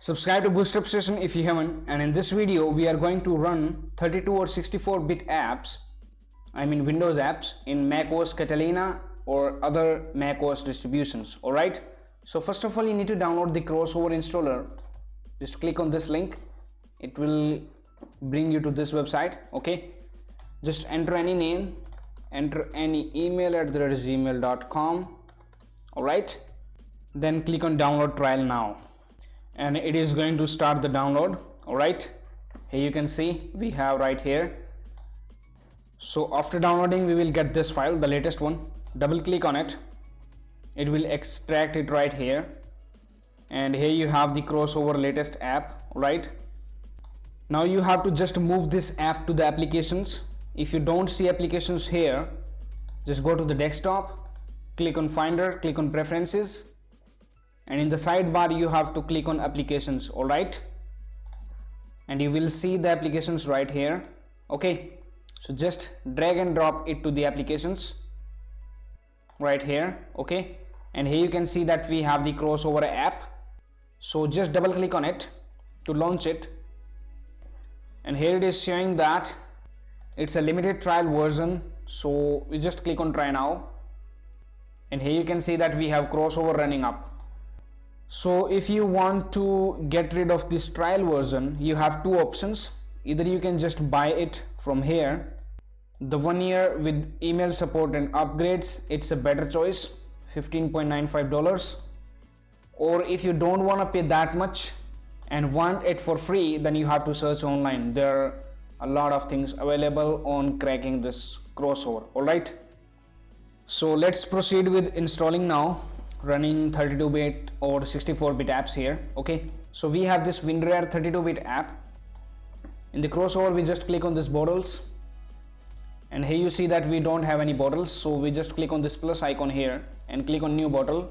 Subscribe to BoostUpStation if you haven't, and in this video we are going to run 32 or 64-bit apps, Windows apps in macOS Catalina or other macOS distributions. Alright, so first of all you need to download the crossover installer. Just click on this link, it will bring you to this website. Okay, just enter any name, enter any email at gmail.com. Alright, then click on download trial now, and it is going to start the download. Alright, here you can see we have right here. So after downloading we will get this file, the latest one. Double click on it, it will extract it right here, and here you have the crossover latest app. Right, now you have to just move this app to the applications. If you don't see applications here, just go to the desktop, click on Finder, click on Preferences, and in the sidebar you have to click on Applications. Alright, and you will see the applications right here. Okay, so just drag and drop it to the applications right here. Okay, and here you can see that we have the crossover app, so just double click on it to launch it, and here it is showing that it's a limited trial version, so we just click on try now, and here you can see that we have crossover running up. So if you want to get rid of this trial version, you have two options. Either you can just buy it from here, the 1 year with email support and upgrades, it's a better choice, $15.95. Or if you don't want to pay that much and want it for free, then you have to search online. There are a lot of things available on cracking this crossover. Alright, so let's proceed with installing now, running 32-bit or 64-bit apps here. Okay, so we have this Winrar 32-bit app. In the crossover we just click on this bottles, and here you see that we don't have any bottles, so we just click on this plus icon here and click on new bottle.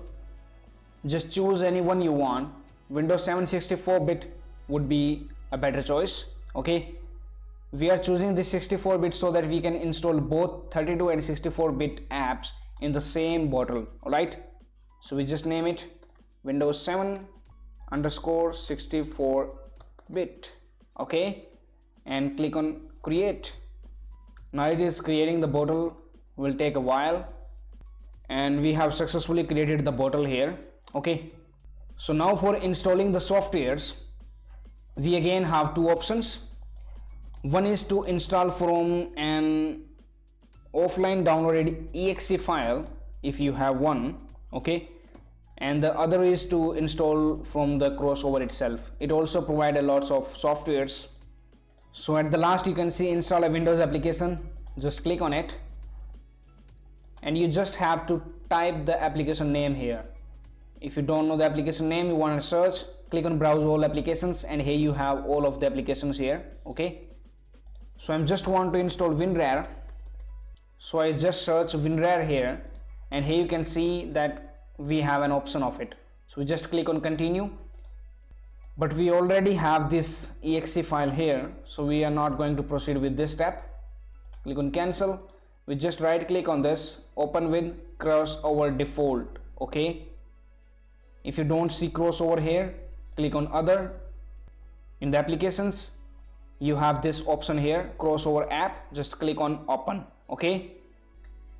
Just choose any one you want. Windows 7 64-bit would be a better choice. Okay, we are choosing the 64-bit so that we can install both 32 and 64-bit apps in the same bottle. Alright, so we just name it Windows 7 underscore 64-bit. Okay, and click on create. Now it is creating the bottle, will take a while, and we have successfully created the bottle here. Okay, so now for installing the softwares, we again have two options. One is to install from an offline downloaded exe file if you have one. Okay, and the other is to install from the crossover itself. It also provides a lots of softwares. So at the last you can see install a Windows application. Just click on it, and you just have to type the application name here. If you don't know the application name, you want to search, click on browse all applications, and here you have all of the applications here. Okay, so I'm just want to install Winrar, so I just search Winrar here, and here you can see that we have an option of it. So we just click on continue, but we already have this exe file here, so we are not going to proceed with this step. Click on cancel. We just right click on this, open with crossover default. Okay, if you don't see crossover here, click on other. In the applications you have this option here, crossover app. Just click on open. Okay,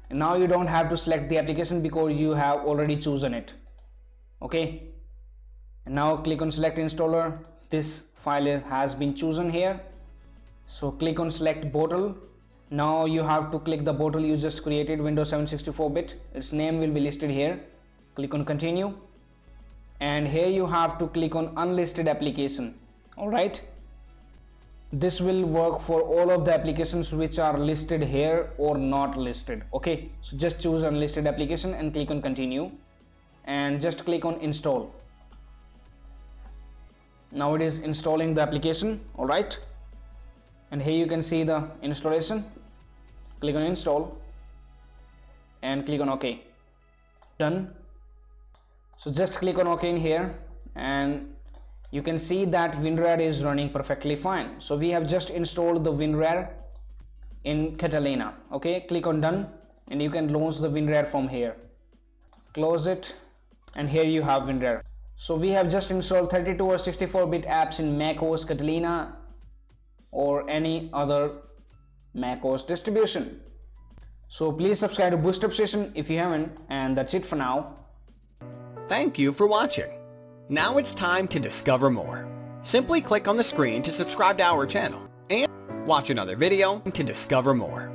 and now you don't have to select the application because you have already chosen it. Okay, and now click on select installer. This file has been chosen here, so click on select bottle. Now you have to click the bottle you just created, Windows 7 64-bit. Its name will be listed here. Click on continue, and here you have to click on unlisted application. Alright, this will work for all of the applications which are listed here or not listed. Okay, so just choose unlisted application and click on continue, and just click on install. Now it is installing the application. Alright, and here you can see the installation. Click on install and click on OK. Done. So just click on OK in here, and you can see that Winrar is running perfectly fine. So we have just installed the Winrar in Catalina. Okay, click on done, and you can launch the Winrar from here. Close it, and here you have Winrar. So we have just installed 32 or 64-bit apps in macOS Catalina or any other macOS distribution. So please subscribe to BoostUpStation if you haven't, and that's it for now. Thank you for watching. Now it's time to discover more. Simply click on the screen to subscribe to our channel and watch another video to discover more.